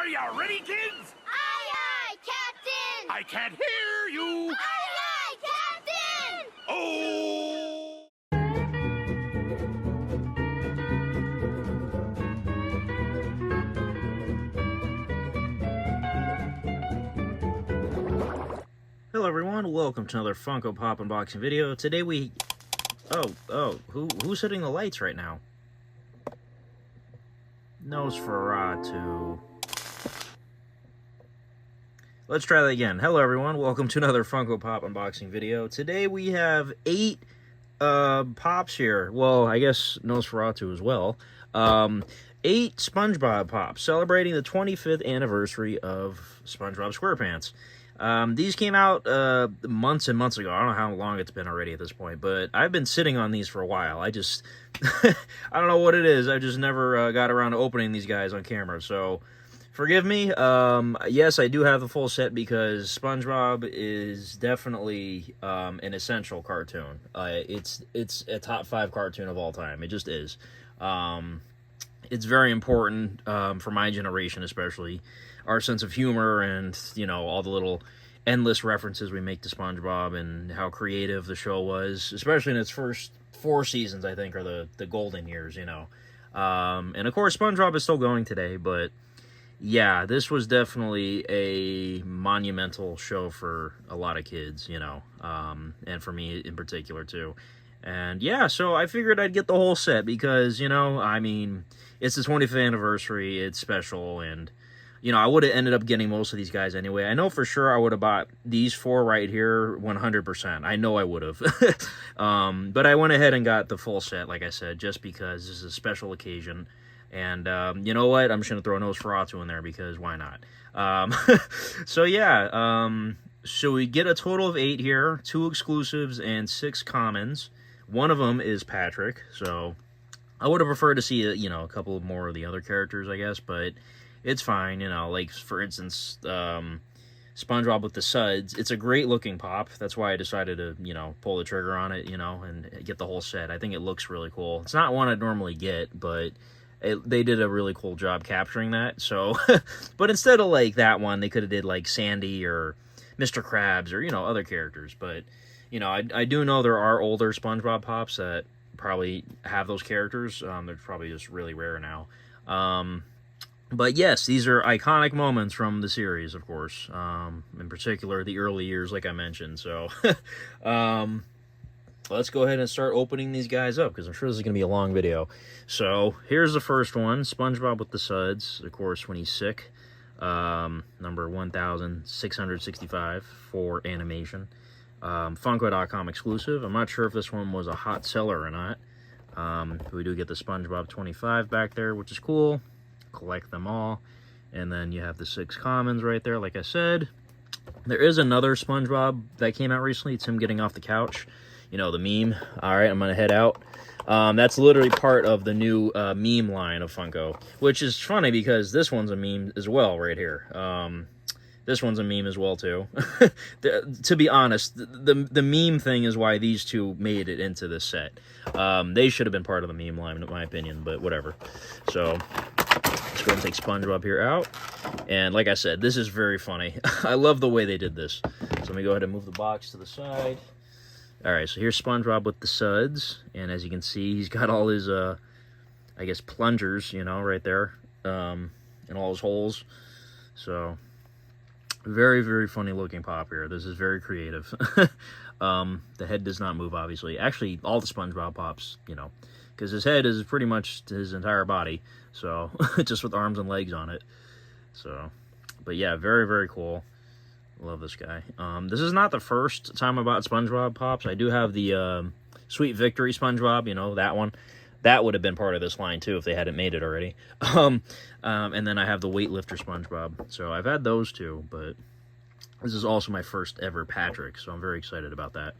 Are you ready, kids? Aye, aye, Captain! I can't hear you. Aye, aye, Captain! Oh! Hello everyone, welcome to another Funko Pop unboxing video. Today who's hitting the lights right now? Nosferatu. Let's try that again. Hello everyone, welcome to another Funko Pop unboxing video. Today we have 8 pops here. Well, I guess Nosferatu as well. 8 SpongeBob pops, celebrating the 25th anniversary of SpongeBob SquarePants. These came out months and months ago. I don't know how long it's been already at this point, but I've been sitting on these for a while. I just, I don't know what it is. I just never got around to opening these guys on camera, so forgive me. Yes, I do have the full set because SpongeBob is definitely an essential cartoon. It's a top 5 cartoon of all time. It just is. It's very important for my generation, especially. Our sense of humor and, you know, all the little endless references we make to SpongeBob and how creative the show was, especially in its first 4 seasons, I think, are the golden years, you know. And, of course, SpongeBob is still going today, but, yeah, this was definitely a monumental show for a lot of kids, you know, and for me in particular, too. And, yeah, so I figured I'd get the whole set because, you know, I mean, it's the 25th anniversary, it's special, and you know, I would have ended up getting most of these guys anyway. I know for sure I would have bought these 4 right here 100%. I know I would have. But I went ahead and got the full set, like I said, just because this is a special occasion. And you know what? I'm just going to throw Nosferatu in there because why not? So yeah, so we get a total of 8 here, 2 exclusives and 6 commons. One of them is Patrick, so I would have preferred to see, you know, a couple more of the other characters, I guess, but it's fine, you know, like, for instance, SpongeBob with the Suds. It's a great-looking pop. That's why I decided to, you know, pull the trigger on it, you know, and get the whole set. I think it looks really cool. It's not one I'd normally get, but they did a really cool job capturing that, so... But instead of, like, that one, they could have did, like, Sandy or Mr. Krabs or, you know, other characters. But, you know, I do know there are older SpongeBob pops that probably have those characters. They're probably just really rare now. But yes, these are iconic moments from the series, of course. In particular, the early years, like I mentioned. So, let's go ahead and start opening these guys up, because I'm sure this is going to be a long video. So, here's the first one, SpongeBob with the Suds, of course, when he's sick. Number 1665 for animation. Funko.com exclusive. I'm not sure if this one was a hot seller or not. We do get the SpongeBob 25 back there, which is cool. Collect them all, and then you have the 6 commons right there, like I said. There is another SpongeBob that came out recently. It's him getting off the couch, you know, the meme. All right, I'm gonna head out. That's literally part of the new meme line of Funko, which is funny because this one's a meme as well right here. This one's a meme as well too. To be honest, the meme thing is why these two made it into this set. They should have been part of the meme line in my opinion, but whatever. So let's go ahead and take SpongeBob here out. And like I said, this is very funny. I love the way they did this. So let me go ahead and move the box to the side. Alright, so here's SpongeBob with the Suds. And as you can see, he's got all his, I guess, plungers, you know, right there. And all his holes. So, very, very funny looking pop here. This is very creative. The head does not move, obviously. Actually, all the SpongeBob pops, you know, because his head is pretty much his entire body. So, just with arms and legs on it. So, but yeah, very, very cool. Love this guy. This is not the first time I bought SpongeBob pops. I do have the Sweet Victory SpongeBob, you know, that one. That would have been part of this line, too, if they hadn't made it already. And then I have the Weightlifter SpongeBob. So, I've had those, too, but this is also my first ever Patrick, so I'm very excited about that.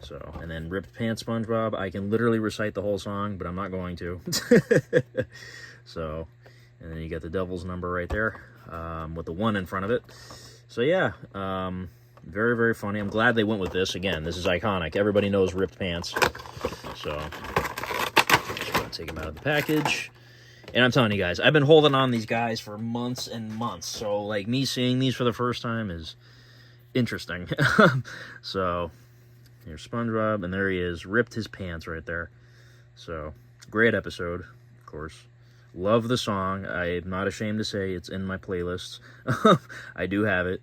So, and then Ripped Pants SpongeBob. I can literally recite the whole song, but I'm not going to. So, and then you got the Devil's Number right there, with the 1 in front of it. So, yeah, very, very funny. I'm glad they went with this. Again, this is iconic. Everybody knows Ripped Pants. So, just going to take them out of the package. And I'm telling you guys, I've been holding on these guys for months and months. So, like, me seeing these for the first time is interesting. So, here's SpongeBob, and there he is. Ripped his pants right there. So, great episode, of course. Love the song. I'm not ashamed to say it's in my playlists. I do have it.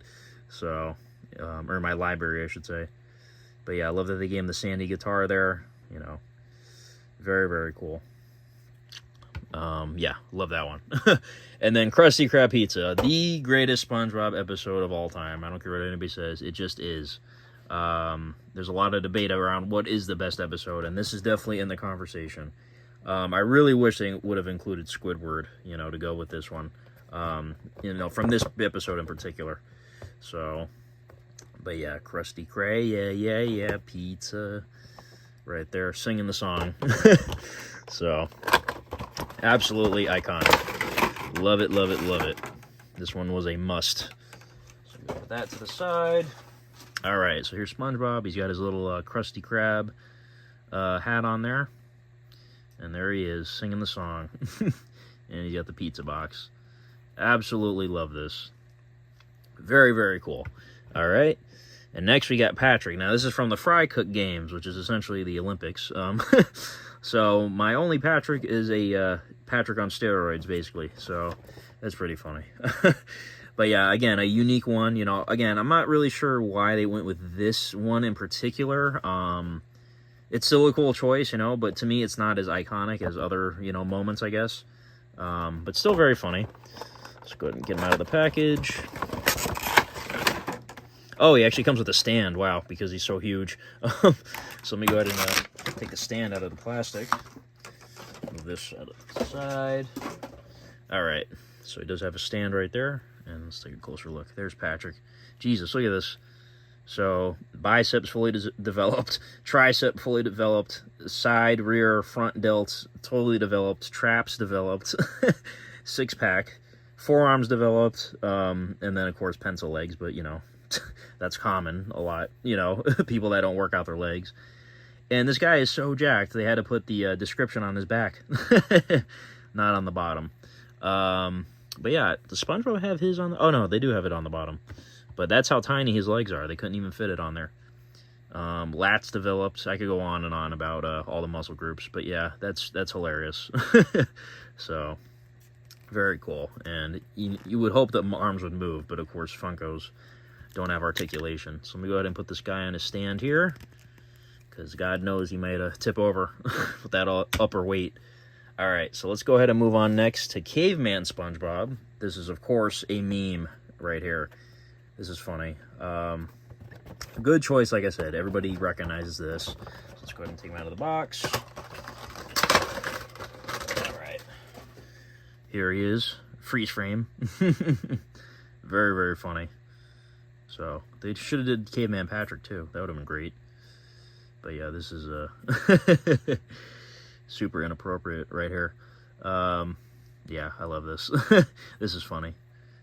So, or my library, I should say. But yeah, I love that they gave him the Sandy guitar there. You know, very, very cool. Yeah, love that one. And then Crusty Crab Pizza, the greatest SpongeBob episode of all time. I don't care what anybody says, it just is. There's a lot of debate around what is the best episode, and this is definitely in the conversation. I really wish they would have included Squidward, you know, to go with this one. You know, from this episode in particular. So, but yeah, Crusty Cray, yeah, pizza. Right there, singing the song. So, absolutely iconic. Love it, love it, love it. This one was a must. So we put that to the side. All right, so here's SpongeBob. He's got his little Krusty Krab hat on there. And there he is, singing the song. And he's got the pizza box. Absolutely love this. Very, very cool. All right. And next we got Patrick. Now, this is from the Fry Cook Games, which is essentially the Olympics. So, my only Patrick is a Patrick on steroids, basically. So, that's pretty funny. But yeah, again, a unique one. You know, again, I'm not really sure why they went with this one in particular. It's still a cool choice, you know, but to me, it's not as iconic as other, you know, moments, I guess. But still very funny. Let's go ahead and get him out of the package. Oh, he actually comes with a stand. Wow, because he's so huge. So let me go ahead and take the stand out of the plastic. Move this out of the side. All right, so he does have a stand right there. And let's take a closer look. There's Patrick. Jesus, look at this. So, biceps fully developed, tricep fully developed, side, rear, front delts totally developed, traps developed, six-pack, forearms developed, and then, of course, pencil legs, but, you know, that's common a lot, you know, people that don't work out their legs. And this guy is so jacked, they had to put the description on his back, not on the bottom. But yeah, does SpongeBob have his on the... Oh, no, they do have it on the bottom. But that's how tiny his legs are. They couldn't even fit it on there. Lats developed. I could go on and on about all the muscle groups. But yeah, that's hilarious. So, very cool. And you would hope that arms would move. But of course, Funkos don't have articulation. So let me go ahead and put this guy on his stand here. Because God knows he might tip over with that upper weight. All right, so let's go ahead and move on next to Caveman SpongeBob. This is, of course, a meme right here. This is funny. Good choice, like I said. Everybody recognizes this. So let's go ahead and take him out of the box. All right. Here he is. Freeze frame. Very, very funny. So, they should have did Caveman Patrick, too. That would have been great. But yeah, this is super inappropriate right here. Yeah, I love this. This is funny.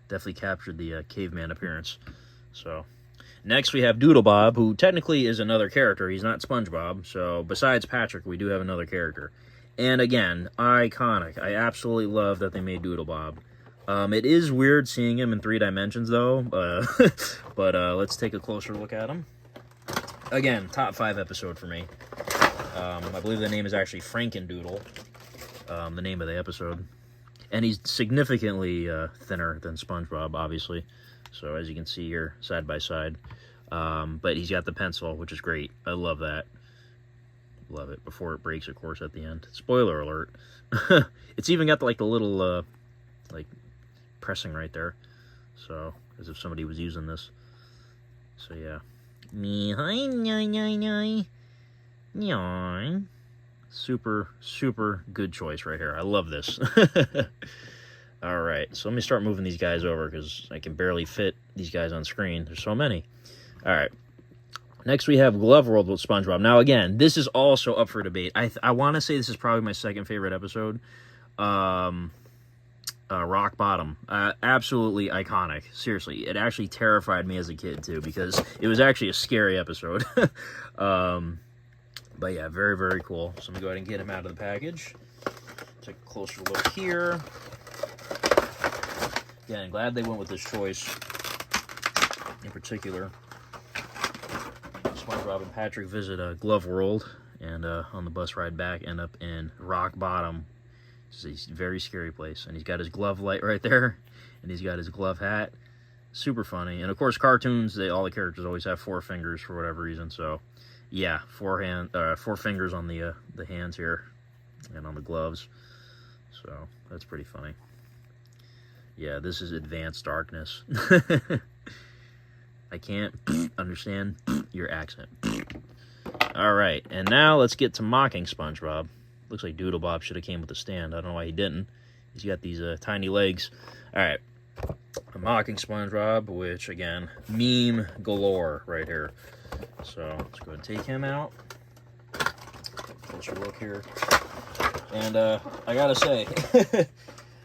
Definitely captured the caveman appearance. So, next we have DoodleBob, who technically is another character. He's not SpongeBob. So, besides Patrick, we do have another character. And again, iconic. I absolutely love that they made DoodleBob. It is weird seeing him in 3 dimensions, though. But let's take a closer look at him. Again, top 5 episode for me. I believe the name is actually Frankendoodle, the name of the episode. And he's significantly thinner than SpongeBob, obviously. So, as you can see here, side by side. But he's got the pencil, which is great. I love that. Love it. Before it breaks, of course, at the end. Spoiler alert. It's even got, like, the little, like, pressing right there. So, as if somebody was using this. So, yeah. Super, super good choice right here. I love this. All right, so let me start moving these guys over because I can barely fit these guys on screen. There's so many. All right. Next, we have Glove World with SpongeBob. Now, again, this is also up for debate. I want to say this is probably my second favorite episode. Rock Bottom. Absolutely iconic. Seriously, it actually terrified me as a kid, too, because it was actually a scary episode. But yeah, very, very cool. So I'm going to go ahead and get him out of the package. take a closer look here. Again, glad they went with this choice in particular. SpongeBob and Patrick visit a Glove World, and on the bus ride back end up in Rock Bottom. It's a very scary place, and he's got his glove light right there, and he's got his glove hat. Super funny. And of course, cartoons, all the characters always have 4 fingers for whatever reason. So yeah, 4 fingers on the hands here and on the gloves. So that's pretty funny. Yeah, this is advanced darkness. I can't understand your accent. All right, and now let's get to mocking SpongeBob. Looks like DoodleBob should have came with a stand. I don't know why he didn't. He's got these tiny legs. All right, I'm mocking SpongeBob, which, again, meme galore right here. So let's go ahead and take him out. Closer look here. And I gotta say,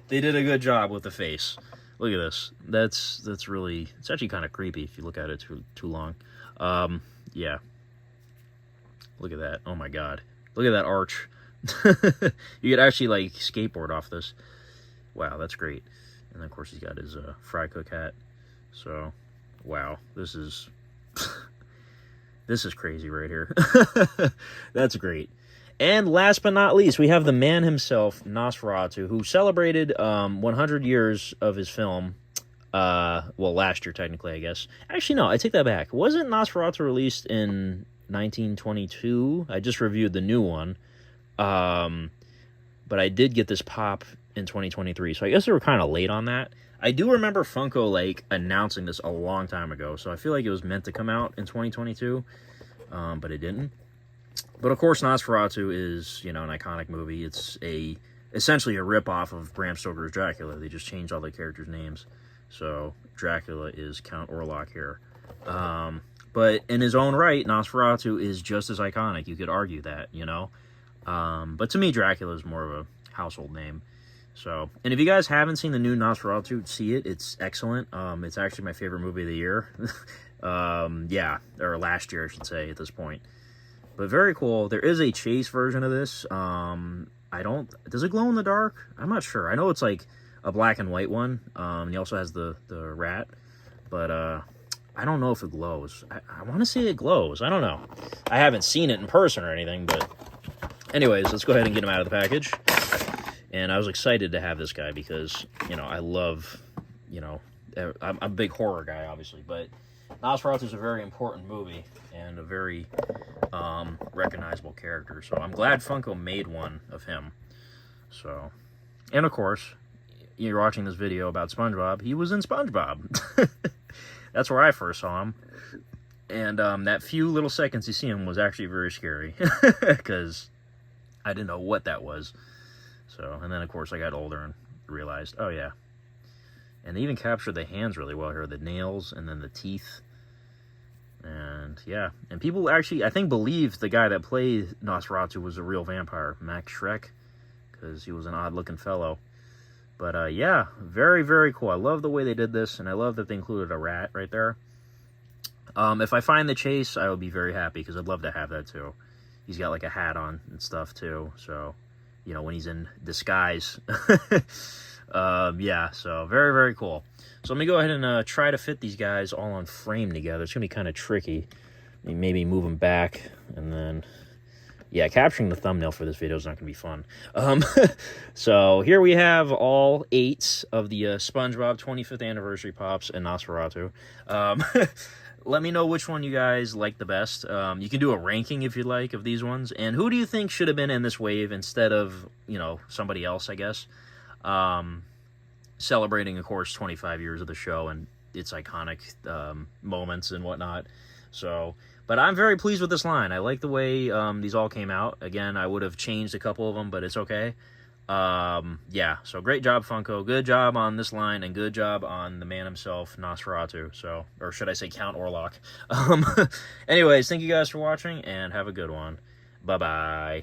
they did a good job with the face. Look at this. That's really, it's actually kind of creepy if you look at it too long. Yeah. Look at that. Oh my god. Look at that arch. You could actually like skateboard off this. Wow, that's great. And then, of course, he's got his fry cook hat. So, wow, this is this is crazy right here. That's great. And last but not least, we have the man himself, Nosferatu, who celebrated 100 years of his film. Well, last year, technically, I guess. Actually, no, I take that back. Wasn't Nosferatu released in 1922? I just reviewed the new one. But I did get this pop in 2023, so I guess they were kind of late on that. I do remember Funko, like, announcing this a long time ago, so I feel like it was meant to come out in 2022, but it didn't. But, of course, Nosferatu is, you know, an iconic movie. It's essentially a rip-off of Bram Stoker's Dracula. They just changed all the characters' names. So, Dracula is Count Orlok here. But in his own right, Nosferatu is just as iconic. You could argue that, you know? But to me, Dracula is more of a household name. So, and if you guys haven't seen the new Nosferatu, see it. It's excellent. It's actually my favorite movie of the year. Yeah, or last year, I should say, at this point. But very cool. There is a chase version of this. Does it glow in the dark? I'm not sure. I know it's like a black and white one. And he also has the rat. But I don't know if it glows. I want to say it glows. I don't know. I haven't seen it in person or anything. But anyways, let's go ahead and get him out of the package. And I was excited to have this guy because, you know, I love, you know, I'm a big horror guy, obviously. But Nosferatu is a very important movie and a very recognizable character. So I'm glad Funko made one of him. So, and of course, you're watching this video about SpongeBob. He was in SpongeBob. That's where I first saw him. And that few little seconds you see him was actually very scary. Because I didn't know what that was. So, and then of course I got older and realized, oh yeah. And they even captured the hands really well here. The nails and then the teeth. And yeah, and people actually, I think, believed the guy that played Nosferatu was a real vampire, Max Schreck, because he was an odd-looking fellow. But yeah, very, very cool. I love the way they did this, and I love that they included a rat right there. If I find the chase, I would be very happy, because I'd love to have that too. He's got like a hat on and stuff too, so, you know, when he's in disguise. Yeah, so very, very cool. So let me go ahead and try to fit these guys all on frame together. It's going to be kind of tricky. Maybe move them back, and then, yeah, capturing the thumbnail for this video is not going to be fun. So here we have all 8 of the SpongeBob 25th Anniversary Pops and Nosferatu. Let me know which one you guys like the best. You can do a ranking if you'd like of these ones. And who do you think should have been in this wave instead of, you know, somebody else, I guess? Celebrating, of course, 25 years of the show and its iconic moments and whatnot. So, but I'm very pleased with this line. I like the way these all came out. Again, I would have changed a couple of them, but it's okay. Yeah, so great job, Funko. Good job on this line, and good job on the man himself, Nosferatu. So, or should I say Count Orlok. Anyways, thank you guys for watching, and have a good one. Bye-bye.